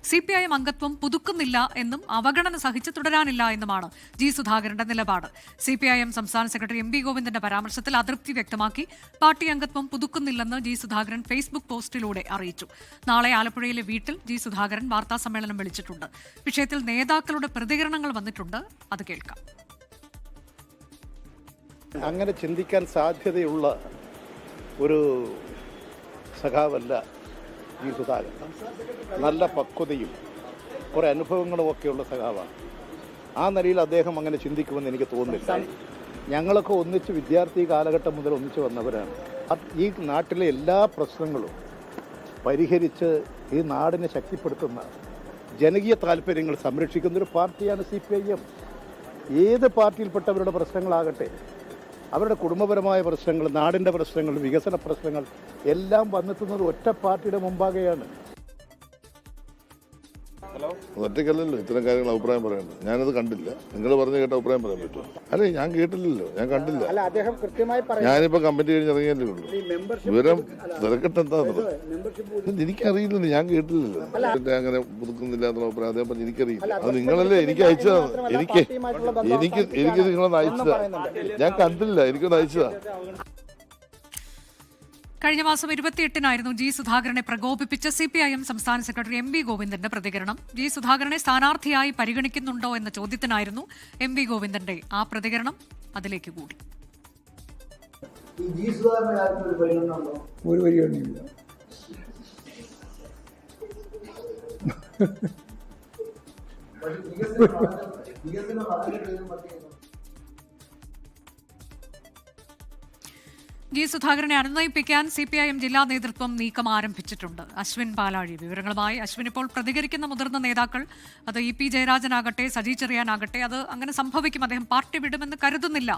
CPIM അംഗത്വം പുതുക്കുന്നില്ല എന്നും അവഗണന സഹിച്ച് തുടരാനില്ല എന്നുമാണ് ജി സുധാകരന്റെ നിലപാട്. CPIM സംസ്ഥാന സെക്രട്ടറി MB ഗോവിന്ദന്റെ പരാമർശത്തിൽ അതൃപ്തി വ്യക്തമാക്കി പാർട്ടി അംഗത്വം പുതുക്കുന്നില്ലെന്ന് ജി സുധാകരൻ ഫേസ്ബുക്ക് പോസ്റ്റിലൂടെ അറിയിച്ചു. നാളെ ആലപ്പുഴയിലെ വീട്ടിൽ ജി സുധാകരൻ വാർത്താസമ്മേളനം വിളിച്ചിട്ടുണ്ട്. വിഷയത്തിൽ നേതാക്കളുടെ പ്രതികരണങ്ങൾ വന്നിട്ടുണ്ട്, അത് കേൾക്കാം. അങ്ങനെ ചിന്തിക്കാൻ സാധ്യതയുള്ള ഒരു സഖാവല്ല ജി സുധാകരൻ. നല്ല പക്വതയും കുറേ അനുഭവങ്ങളും ഒക്കെയുള്ള സഖാവാണ്. ആ നിലയിൽ അദ്ദേഹം അങ്ങനെ ചിന്തിക്കുമെന്ന് എനിക്ക് തോന്നുന്നില്ല. ഞങ്ങളൊക്കെ ഒന്നിച്ച് വിദ്യാർത്ഥി കാലഘട്ടം മുതൽ ഒന്നിച്ച് വന്നവരാണ്. ഈ നാട്ടിലെ എല്ലാ പ്രശ്നങ്ങളും പരിഹരിച്ച് ഈ നാടിനെ ശക്തിപ്പെടുത്തുന്ന ജനകീയ താല്പര്യങ്ങൾ സംരക്ഷിക്കുന്നൊരു പാർട്ടിയാണ് CPIM. ഏത് പാർട്ടിയിൽപ്പെട്ടവരുടെ പ്രശ്നങ്ങളാകട്ടെ, അവരുടെ കുടുംബപരമായ പ്രശ്നങ്ങൾ, നാടിൻ്റെ പ്രശ്നങ്ങൾ, വികസന പ്രശ്നങ്ങൾ എല്ലാം വന്നെത്തുന്നത് ഒറ്റ പാർട്ടിയുടെ മുമ്പാകെയാണ്. ഒറ്റയ്ക്കല്ലല്ലോ ഇത്തരം കാര്യങ്ങൾ അഭിപ്രായം പറയുന്നത്. ഞാനത് കണ്ടില്ല. നിങ്ങൾ പറഞ്ഞു കേട്ട അഭിപ്രായം പറയാൻ പറ്റുമോ? അല്ലെ, ഞാൻ കേട്ടില്ലല്ലോ, ഞാൻ കണ്ടില്ല. ഞാനിപ്പോ കമ്മിറ്റി കഴിഞ്ഞ് ഇറങ്ങിയല്ലേ ഉള്ളൂ. വിവരം തിരക്കട്ടെ എന്താണെന്നത് എനിക്കറിയില്ലെന്ന്, ഞാൻ കേട്ടില്ലല്ലോ. അങ്ങനെ പുതുക്കുന്നില്ല എന്നുള്ള അഭിപ്രായം അദ്ദേഹം പറഞ്ഞു. എനിക്കറിയില്ല. അത് നിങ്ങളല്ലേ എനിക്ക് അയച്ചതാണ്. എനിക്ക് നിങ്ങളൊന്ന് അയച്ചതാ. ഞാൻ കണ്ടില്ല, എനിക്കൊന്ന് അയച്ചതാ. കഴിഞ്ഞ മാസം 28-നായിരുന്നു ജി സുധാകരനെ പ്രകോപിപ്പിച്ച CPIM സംസ്ഥാന സെക്രട്ടറി MB ഗോവിന്ദന്റെ പ്രതികരണം. ജി സുധാകരനെ സ്ഥാനാർത്ഥിയായി പരിഗണിക്കുന്നുണ്ടോ എന്ന ചോദ്യത്തിനായിരുന്നു MB ഗോവിന്ദന്റെ ആ പ്രതികരണം. അതിലേക്ക് കൂടി. ഒരു പരിഗണനയില്ല. ജി സുധാകരനെ അനുനയിപ്പിക്കാൻ CPIM ജില്ലാ നേതൃത്വം നീക്കം ആരംഭിച്ചിട്ടുണ്ട്. അശ്വിൻ പാലാഴി വിവരങ്ങളുമായി. അശ്വിൻ, ഇപ്പോൾ പ്രതികരിക്കുന്ന മുതിർന്ന നേതാക്കൾ, അത് EP ജയരാജനാകട്ടെ, സജി ചെറിയാനാകട്ടെ, അത് അങ്ങനെ സംഭവിക്കും, അദ്ദേഹം പാർട്ടി വിടുമെന്ന് കരുതുന്നില്ല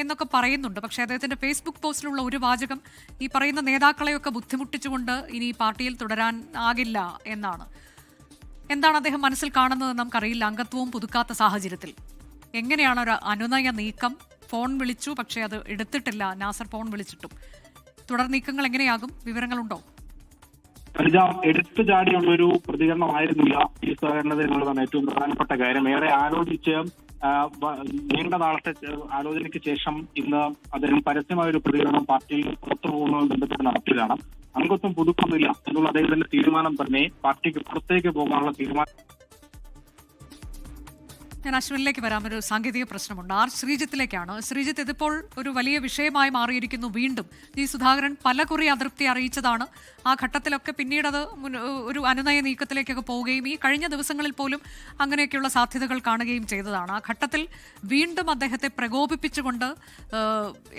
എന്നൊക്കെ പറയുന്നുണ്ട്. പക്ഷേ അദ്ദേഹത്തിന്റെ ഫേസ്ബുക്ക് പോസ്റ്റിലുള്ള ഒരു വാചകം ഈ പറയുന്ന നേതാക്കളെയൊക്കെ ബുദ്ധിമുട്ടിച്ചുകൊണ്ട് ഇനി പാർട്ടിയിൽ തുടരാൻ ആകില്ല എന്നാണ്. എന്താണ് അദ്ദേഹം മനസ്സിൽ കാണുന്നത് നമുക്കറിയില്ല. അംഗത്വവും പുതുക്കാത്ത സാഹചര്യത്തിൽ എങ്ങനെയാണ് ഒരു അനുനയ നീക്കം? ഫോൺ വിളിച്ചു, പക്ഷേ അത് എടുത്തിട്ടില്ല. നാസർ ഫോൺ വിളിച്ചിട്ടും തുടർ നീക്കങ്ങൾ എങ്ങനെയാകും? വിവരങ്ങളുണ്ടോ? എടുത്തു ചാടിയുള്ളൊരു പ്രതികരണമായിരുന്നില്ല ഈ സുധാകരനത് എന്നുള്ളതാണ് ഏറ്റവും പ്രധാനപ്പെട്ട കാര്യം. ഏറെ ആലോചിച്ച് നീണ്ട നാളത്തെ ആലോചനയ്ക്ക് ശേഷം ഇന്ന് അദ്ദേഹം പരസ്യമായ ഒരു പ്രതികരണം പാർട്ടിയിൽ പുറത്തു പോകുന്നതുമായി ബന്ധപ്പെട്ട് നടത്തിയതാണ്. അംഗത്വം പുതുക്കുന്നില്ല എന്നുള്ള അദ്ദേഹത്തിന്റെ തീരുമാനം തന്നെ പാർട്ടിക്ക് പുറത്തേക്ക് പോകാനുള്ള തീരുമാനം. ഞാൻ അശ്വിനിലേക്ക് വരാം. ഒരു സാങ്കേതിക പ്രശ്നമുണ്ട്. ശ്രീജിത്തിലേക്കാണ്. ശ്രീജിത്ത്, ഇതിപ്പോൾ ഒരു വലിയ വിഷയമായി മാറിയിരിക്കുന്നു. വീണ്ടും ജി സുധാകരൻ പലകുറി അതൃപ്തി അറിയിച്ചതാണ്. ആ ഘട്ടത്തിലൊക്കെ പിന്നീട് അത് ഒരു അനുനയ നീക്കത്തിലേക്കൊക്കെ പോവുകയും ഈ കഴിഞ്ഞ ദിവസങ്ങളിൽ പോലും അങ്ങനെയൊക്കെയുള്ള സാധ്യതകൾ കാണുകയും ചെയ്തതാണ്. ആ ഘട്ടത്തിൽ വീണ്ടും അദ്ദേഹത്തെ പ്രകോപിപ്പിച്ചുകൊണ്ട്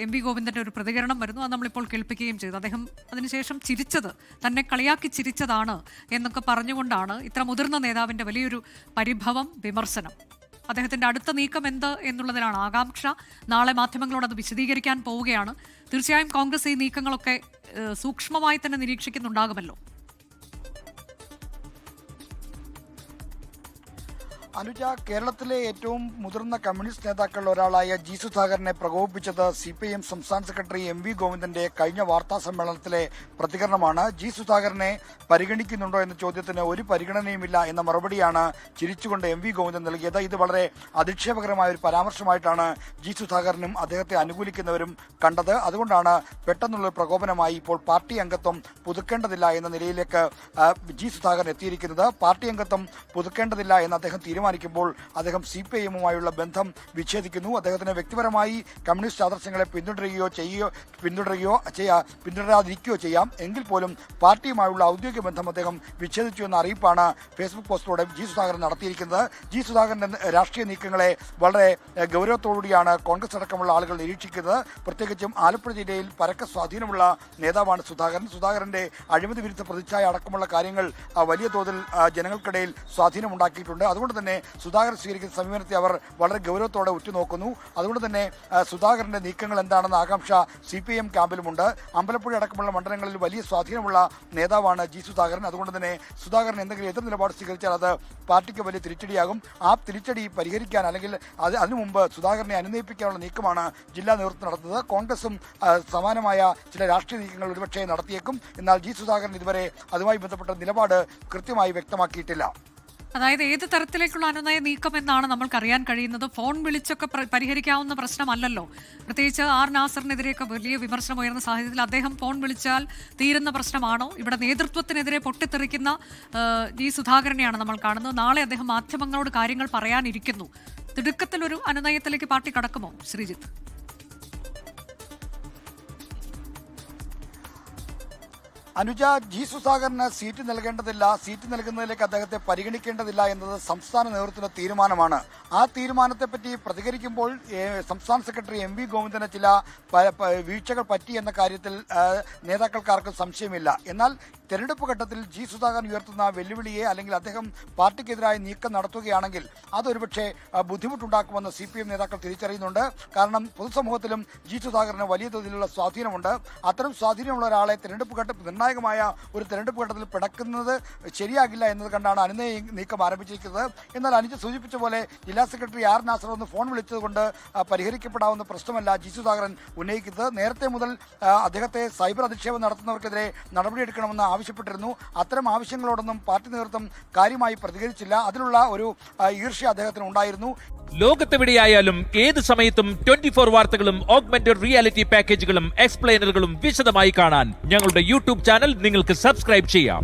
MB ഗോവിന്ദന്റെ ഒരു പ്രതികരണം വരുന്നു. അത് നമ്മളിപ്പോൾ കേൾപ്പിക്കുകയും ചെയ്തു. അദ്ദേഹം അതിനുശേഷം ചിരിച്ചത്, തന്നെ കളിയാക്കി ചിരിച്ചതാണ് എന്നൊക്കെ പറഞ്ഞുകൊണ്ടാണ് ഇത്ര മുതിർന്ന നേതാവിന്റെ വലിയൊരു പരിഭവം, വിമർശനം. അദ്ദേഹത്തിന്റെ അടുത്ത നീക്കം എന്ത് എന്നുള്ളതിലാണ് ആകാംക്ഷ. നാളെ മാധ്യമങ്ങളോട് അത് വിശദീകരിക്കാൻ പോവുകയാണ്. തീർച്ചയായും കോൺഗ്രസ് ഈ നീക്കങ്ങളൊക്കെ സൂക്ഷ്മമായി തന്നെ നിരീക്ഷിക്കുന്നുണ്ടാകുമല്ലോ. അനുജ, കേരളത്തിലെ ഏറ്റവും മുതിർന്ന കമ്മ്യൂണിസ്റ്റ് നേതാക്കളിൽ ഒരാളായ ജി സുധാകരനെ പ്രകോപിപ്പിച്ചത് CPIM സംസ്ഥാന സെക്രട്ടറി MV ഗോവിന്ദന്റെ കഴിഞ്ഞ വാർത്താ സമ്മേളനത്തിലെ പ്രതികരണമാണ്. ജി സുധാകരനെ പരിഗണിക്കുന്നുണ്ടോ എന്ന ചോദ്യത്തിന് ഒരു പരിഗണനയുമില്ല എന്ന മറുപടിയാണ് ചിരിച്ചുകൊണ്ട് MV ഗോവിന്ദൻ നൽകിയത്. ഇത് വളരെ അധിക്ഷേപകരമായ ഒരു പരാമർശമായിട്ടാണ് ജി സുധാകരനും അദ്ദേഹത്തെ അനുകൂലിക്കുന്നവരും കണ്ടത്. അതുകൊണ്ടാണ് പെട്ടെന്നുള്ള പ്രകോപനമായി ഇപ്പോൾ പാർട്ടി അംഗത്വം പുതുക്കേണ്ടതില്ല എന്ന നിലയിലേക്ക് ജി സുധാകരൻ എത്തിയിരിക്കുന്നത്. പാർട്ടി അംഗത്വം പുതുക്കേണ്ടതില്ല എന്ന് അദ്ദേഹം തീരുമാനിക്കുമ്പോൾ അദ്ദേഹം CPIMുമായുള്ള ബന്ധം വിച്ഛേദിക്കുന്നു. അദ്ദേഹത്തിന് വ്യക്തിപരമായി കമ്മ്യൂണിസ്റ്റ് ആദർശങ്ങളെ പിന്തുടരാതിരിക്കുകയോ ചെയ്യാം. എങ്കിൽ പോലും പാർട്ടിയുമായുള്ള ഔദ്യോഗിക ബന്ധം അദ്ദേഹം വിച്ഛേദിച്ചു എന്ന അറിയിപ്പാണ് ഫേസ്ബുക്ക് പോസ്റ്റിലൂടെ ജി സുധാകരൻ നടത്തിയിരിക്കുന്നത്. ജി സുധാകരന്റെ രാഷ്ട്രീയ നീക്കങ്ങളെ വളരെ ഗൗരവത്തോടുകൂടിയാണ് കോൺഗ്രസ് അടക്കമുള്ള ആളുകൾ നിരീക്ഷിക്കുന്നത്. പ്രത്യേകിച്ചും ആലപ്പുഴ ജില്ലയിൽ പരക്കെ സ്വാധീനമുള്ള നേതാവാണ് സുധാകരൻ. സുധാകരന്റെ അഴിമതി വിരുദ്ധ പ്രതിച്ഛായ അടക്കമുള്ള കാര്യങ്ങൾ വലിയ തോതിൽ ജനങ്ങൾക്കിടയിൽ സ്വാധീനമുണ്ടാക്കിയിട്ടുണ്ട്. അതുകൊണ്ട് തന്നെ സുധാകരൻ സ്വീകരിക്കുന്ന സമീപനത്തെ അവർ വളരെ ഗൗരവത്തോടെ ഉറ്റുനോക്കുന്നു. അതുകൊണ്ട് തന്നെ സുധാകരന്റെ നീക്കങ്ങൾ എന്താണെന്ന ആകാംക്ഷ CPIM ക്യാമ്പിലുമുണ്ട്. അമ്പലപ്പുഴ അടക്കമുള്ള മണ്ഡലങ്ങളിൽ വലിയ സ്വാധീനമുള്ള നേതാവാണ് ജി സുധാകരൻ. അതുകൊണ്ട് തന്നെ സുധാകരൻ എന്തെങ്കിലും എതിർ നിലപാട് സ്വീകരിച്ചാൽ അത് പാർട്ടിക്ക് വലിയ തിരിച്ചടിയാകും. ആ തിരിച്ചടി പരിഹരിക്കാൻ അല്ലെങ്കിൽ അതിനു മുമ്പ് സുധാകരനെ അനുനയിപ്പിക്കാനുള്ള നീക്കമാണ് ജില്ലാ നേതൃത്വം നടത്തുന്നത്. കോൺഗ്രസും സമാനമായ ചില രാഷ്ട്രീയ നീക്കങ്ങൾ ഒരുപക്ഷെ നടത്തിയേക്കും. എന്നാൽ ജി സുധാകരൻ ഇതുവരെ അതുമായി ബന്ധപ്പെട്ട നിലപാട് കൃത്യമായി വ്യക്തമാക്കിയിട്ടില്ല. അതായത് ഏത് തരത്തിലേക്കുള്ള അനുനയ നീക്കം എന്നാണ് നമ്മൾക്ക് അറിയാൻ കഴിയുന്നത്. ഫോൺ വിളിച്ചൊക്കെ പരിഹരിക്കാവുന്ന പ്രശ്നമല്ലല്ലോ. പ്രത്യേകിച്ച് ആർ നാസറിനെതിരെയൊക്കെ വലിയ വിമർശനം ഉയർന്ന സാഹചര്യത്തിൽ അദ്ദേഹം ഫോൺ വിളിച്ചാൽ തീരുന്ന പ്രശ്നമാണോ? ഇവിടെ നേതൃത്വത്തിനെതിരെ പൊട്ടിത്തെറിക്കുന്ന ജി സുധാകരനെയാണ് നമ്മൾ കാണുന്നത്. നാളെ അദ്ദേഹം മാധ്യമങ്ങളോട് കാര്യങ്ങൾ പറയാനിരിക്കുന്നു. തിടുക്കത്തിലൊരു അനുനയത്തിലേക്ക് പാർട്ടി കടക്കുമോ ശ്രീജിത്ത്? അനുജ, ജി സുധാകരന് സീറ്റ് നൽകേണ്ടതില്ല, സീറ്റ് നൽകുന്നതിലേക്ക് അദ്ദേഹത്തെ പരിഗണിക്കേണ്ടതില്ല എന്നത് സംസ്ഥാന നേതൃത്വത്തിന്റെ തീരുമാനമാണ്. ആ തീരുമാനത്തെപ്പറ്റി പ്രതികരിക്കുമ്പോൾ സംസ്ഥാന സെക്രട്ടറി എം വി ഗോവിന്ദന് ചില വീഴ്ചകൾ പറ്റി എന്ന കാര്യത്തിൽ നേതാക്കൾക്കാർക്കും സംശയമില്ല. എന്നാൽ തെരഞ്ഞെടുപ്പ് ഘട്ടത്തിൽ ജി സുധാകരൻ ഉയർത്തുന്ന വെല്ലുവിളിയെ അല്ലെങ്കിൽ അദ്ദേഹം പാർട്ടിക്കെതിരായ നീക്കം നടത്തുകയാണെങ്കിൽ അതൊരുപക്ഷെ ബുദ്ധിമുട്ടുണ്ടാക്കുമെന്ന് CPM നേതാക്കൾ തിരിച്ചറിയുന്നുണ്ട്. കാരണം പൊതുസമൂഹത്തിലും ജി സുധാകരന് വലിയ തോതിലുള്ള സ്വാധീനമുണ്ട്. അത്തരം സ്വാധീനമുള്ള ഒരാളെ നിർണായകമായ ഒരു തെരഞ്ഞെടുപ്പ് ഘട്ടത്തിൽ പിടക്കുന്നത് ശരിയാകില്ല എന്നത് കണ്ടാണ് അനുനയ നീക്കം ആരംഭിച്ചിരിക്കുന്നത്. എന്നാൽ അനുജ സൂചിപ്പിച്ച പോലെ ജില്ലാ സെക്രട്ടറി ആർ നാസർ ഒന്ന് ഫോൺ വിളിച്ചതുകൊണ്ട് പരിഹരിക്കപ്പെടാവുന്ന പ്രശ്നമല്ല ജി സുധാകരൻ ഉന്നയിക്കുന്നത്. നേരത്തെ മുതൽ അദ്ദേഹത്തെ സൈബർ അധിക്ഷേപം നടത്തുന്നവർക്കെതിരെ നടപടിയെടുക്കണമെന്ന് ആവശ്യപ്പെട്ടിരുന്നു. അത്തരം ആവശ്യങ്ങളോടൊന്നും പാർട്ടി നേതൃത്വം കാര്യമായി പ്രതികരിച്ചില്ല. അതിനുള്ള ഒരു ഈർഷ്യ അദ്ദേഹത്തിന് ഉണ്ടായിരുന്നു. ലോകത്തെവിടെയായാലും ഏത് സമയത്തും 24 വാർത്തകളും ഓഗ്മെന്റഡ് റിയാലിറ്റി പാക്കേജുകളും എക്സ്പ്ലെയിനറുകളും വിശദമായി കാണാൻ ഞങ്ങളുടെ യൂട്യൂബ് ചാനൽ നിങ്ങൾക്ക് സബ്സ്ക്രൈബ് ചെയ്യാം.